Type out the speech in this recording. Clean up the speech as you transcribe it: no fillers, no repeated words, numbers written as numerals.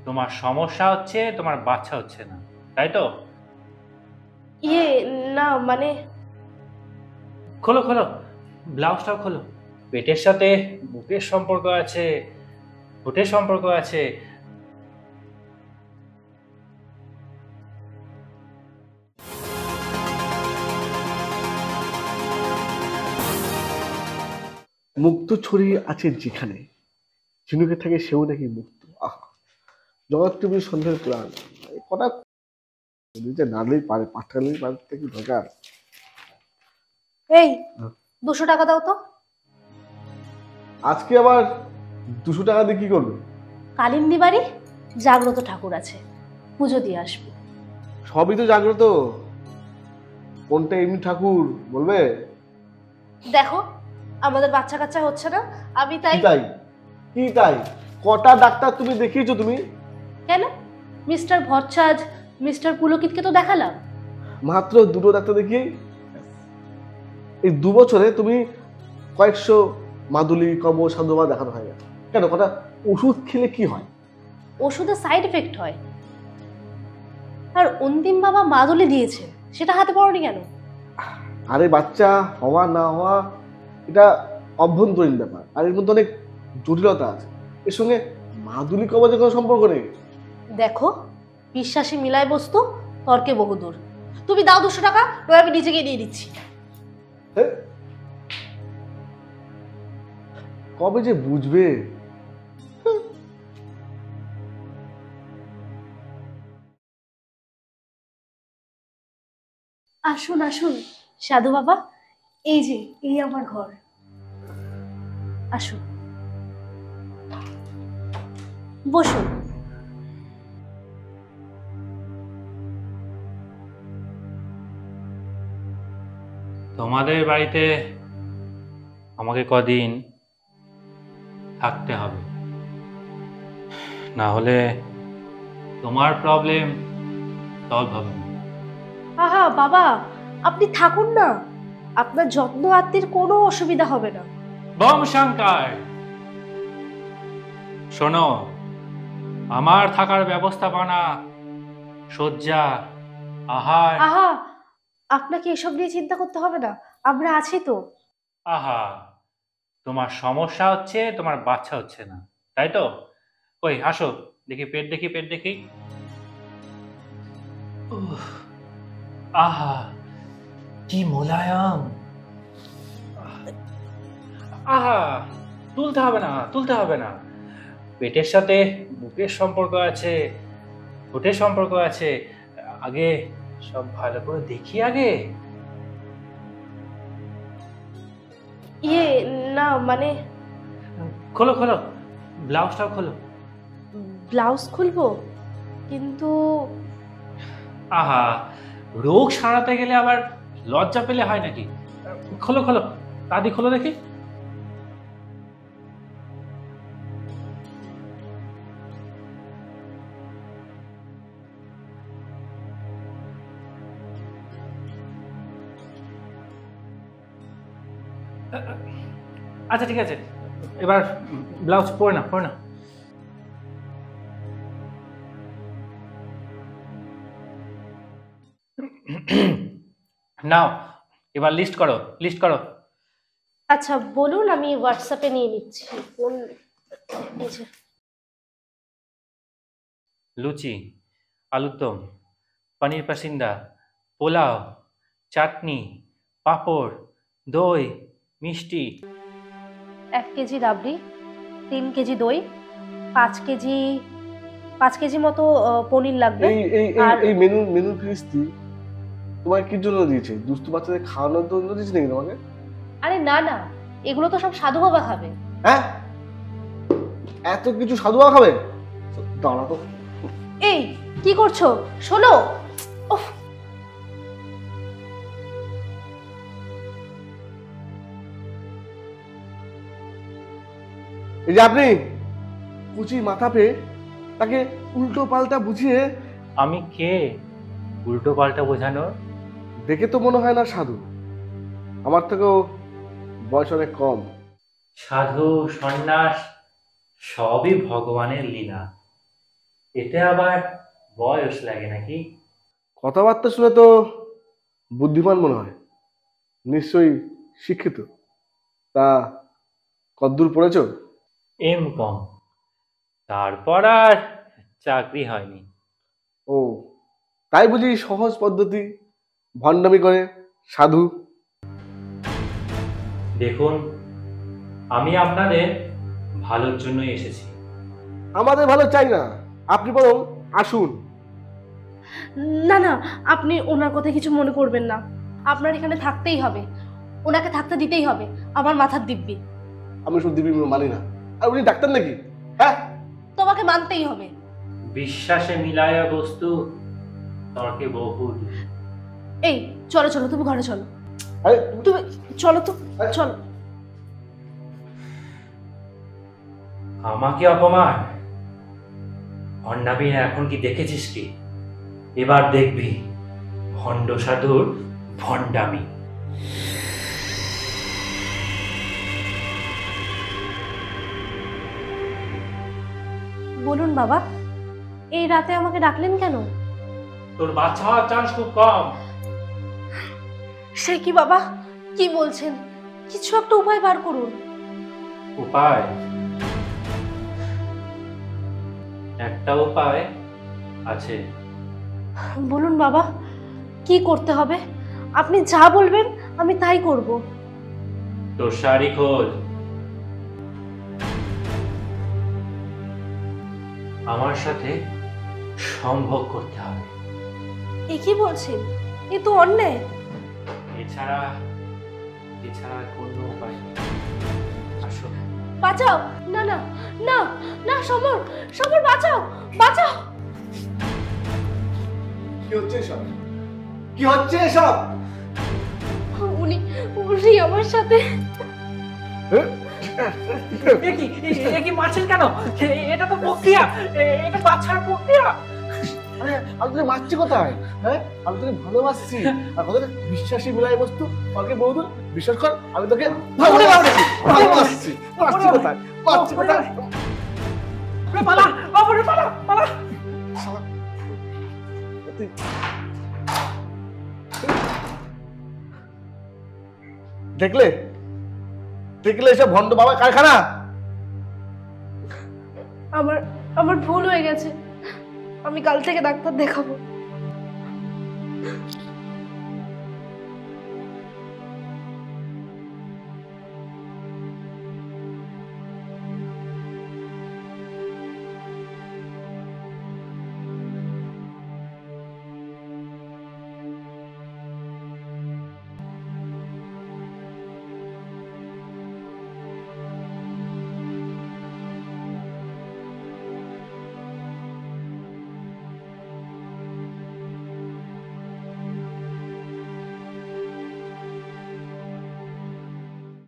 তোমার সমস্যা হচ্ছে তোমার বাচ্চা হচ্ছে না, তাই তো? ইয়ে না মানে খোলো খোলো, ব্লাউজটাও খোলো। পেটের সাথে বুকের সম্পর্ক আছে, ঠোঁটের সম্পর্ক আছে। মুক্ত ছড়িয়ে আছে যেখানে, ঝিনুকে থাকে সেও নাকি মুক্ত। আহ, জগৎটুকু সন্ধ্যের প্রাণ। এই কটা নিজে নাড়লেই পারে, পাঠালেই পারে কি দরকার। এই 200 টাকা দাও তো। আজকে আবার 200 টাকা দিয়ে কি করবে? কালিন্দী বাড়ি জাগ্রত ঠাকুর আছে, পুজো দিয়ে আসবো। সবই তো জাগ্রত, কোনটা এমনি ঠাকুর বলবে? দেখো আমাদের বাচ্চা কাচ্চা হচ্ছে না, আমি তাই। কি তাই? কটা ডাক্তার তুমি দেখিয়েছো তুমি? কেন, মিস্টার ভট্টাচার্য, মিস্টার পুলকিতকে তো দেখালাম। মাত্র 2টো ডাক্তার দেখিয়ে এই 2 বছরে তুমি কয়েকশো মাদুলি কব সাধুমা দেখানো হয়ে গেছে। কেন, কটা ওষুধ খেলে কি হয়? ওষুধে সাইড এফেক্ট হয়। আর অন্তিম বাবা মাদুলি দিয়েছে, সেটা হাতে পড়নি কেন? আরে বাচ্চা হওয়া না হওয়া এটা অভ্যন্তরীণ ব্যাপার, আর এর মধ্যে অনেক জটিলতা আছে। এর সঙ্গে মাদুলি কবজের কোনো সম্পর্ক নেই। দেখো, বিশ্বাসী মিলায় বস্তু, তর্কে বহুদূর। তুমি দাও 200 টাকা, নয় আমি নিজে গিয়ে নিয়ে দিচ্ছি। কবে যে বুঝবে? আসুন আসুন সাধু বাবা, এই যে এই আমার ঘর, আসুন বসুন। তোমাদের বাড়িতে আমাকে কদিন থাকতে হবে, না হলে তোমার প্রবলেম সলভ হবে না। আহা বাবা, আপনি থাকুন না, আপনার যত্ন আত্মীর কোনো অসুবিধা হবে না। বম শঙ্কর, শোনো, আমার থাকার ব্যবস্থাপনা, শয্যা, আহার। আহা, আপনাকে এসব নিয়ে চিন্তা করতে হবে না, আমরা আছি তো। আহা, তোমার সমস্যা হচ্ছে তোমার বাচ্চা হচ্ছে না, তাই তো? কই আসো, দেখি পেট, দেখি পেট দেখি। উফ, আহা কি মোলায়েম। আহা, তুলতে হবে না, তুলতে হবে না। পেটের সাথে বুকের সম্পর্ক আছে, ঠোঁটের সম্পর্ক আছে। আগে সব ভালো করে দেখি আগে। ইয়ে না মানে খোলো খোলো, ব্লাউজটাও খোলো। ব্লাউজ খুলবো, কিন্তু আহা, রোগ সারাতে গেলে আবার লজ্জা পেলে হয় নাকি? খোলো খোলো, দাদি খোলো দেখি। আচ্ছা ঠিক আছে, এবার ব্লাউজ পরে না, পরে না। নাও, এবার লিস্ট করো, লিস্ট করো। আচ্ছা বলুন, আমি হোয়াটসঅ্যাপে নিয়ে নিচ্ছি কোন। এই যে লুচি, আলুর দম, পনির পাসিন্দা, পোলাও, চাটনি, পাঁপড়, দই, মিষ্টি। 1 কেজি রাবড়ি, 3 কেজি দই, 5 কেজি মতো পনির লাগবে। এই এই আর এই মেনু ফিরিস্তি তোমায় কি জন্য দিয়েছে? দুষ্টু বাচ্চাদের খাওয়ানোর জন্য দিয়েছে নাকি তোমাকে? আরে না না, এগুলো তো সব সাধু বাবা খাবে। হ্যাঁ, এত কিছু সাধু বাবা খাবে? দাঁড়া তো। এই কি করছো, শোনো। উফ, এই যে আপনি কুচি মাথা পেয়ে তাকে উল্টো পাল্টা বুঝিয়ে। আমি কে উল্টো পাল্টা বোঝানোর? দেখে তো মনে হয় না সাধু, আমার থেকেও বয়স অনেক কম। সাধু, সন্ন্যাস সবই ভগবানের লীলা। এতে আবার বয়স লাগে নাকি? কথাবার্তা শুনে তো বুদ্ধিমান মনে হয়, নিশ্চয়ই শিক্ষিত। তা কদ্দূর পড়েছ? M.Com, তারপর আর চাকরি হয়নি। ও, তাই বুঝি সহজ পদ্ধতি, ভণ্ডামি করে সাধু? দেখুন, আমি আপনাদের ভালোর জন্যই এসেছি। আমাদের ভালো চাই না, আপনি বরং আসুন। না না, আপনি ওনার কথা কিছু মনে করবেন না। আপনার এখানে থাকতেই হবে, ওনাকে থাকতে দিতেই হবে। আমার মাথার দিব্যি। আমি শুধু দিবি মানি না। আর উনি ডাক্তার নাকি? হ্যাঁ, তোমাকে মানতেই হবে। বিশ্বাসে মিলায়া বস্তু তর্কে বহু। এই চলো চলো, তুমি ঘরে চলো। আরে তুমি চলো তো, চলো। আমাকে অপমান, ভণ্ডামি এখন কি দেখেছিস কি? এবার দেখবি ভণ্ড সাধুর ভণ্ডামি। বলুন বাবা, এই রাতে আমাকে ডাকলেন কেন? তোর বাচ্চা হওয়ার চান্স খুব কম। সে কি বাবা, কি বলছেন? কিছু একটা উপায় বার করুন। উপায়? একটা উপায় আছে। বলুন বাবা, কি করতে হবে? আপনি যা বলবেন আমি তাই করব। তোর শাড়ি খোল। আমার সাথে সম্ভোগ করতে হবে। এ কি বলছেন? এ তো অন্যায়। এছাড়া কোনো উপায় নেই। আসো। বাঁচাও! না না না না, সমর, সমর, বাঁচাও, বাঁচাও! কি হচ্ছে এসব? কি হচ্ছে এসব? উনি উনি আমার সাথে। এ কি মারছেন কেন? এটা তো প্রক্রিয়া, এটা বাচ্চার প্রক্রিয়া। আরে আমি তোকে মারছি কোথায়? হ্যাঁ, আমি তোকে ভালোবাসছি। আর কথাটা বিশ্বাসী মিলাই বস্তু, আমাকে বহুদূর বিশ্বাস কর, আমি তোকে ভালোবাসছি। মারছি কোথায়? মারছি কোথায়? পালা, বাবুরে পালা, পালা। দেখলে দেখলে এসব ভণ্ড বাবা কারখানা। আমার আমার ভুল হয়ে গেছে। আমি কাল থেকে ডাক্তার দেখাবো।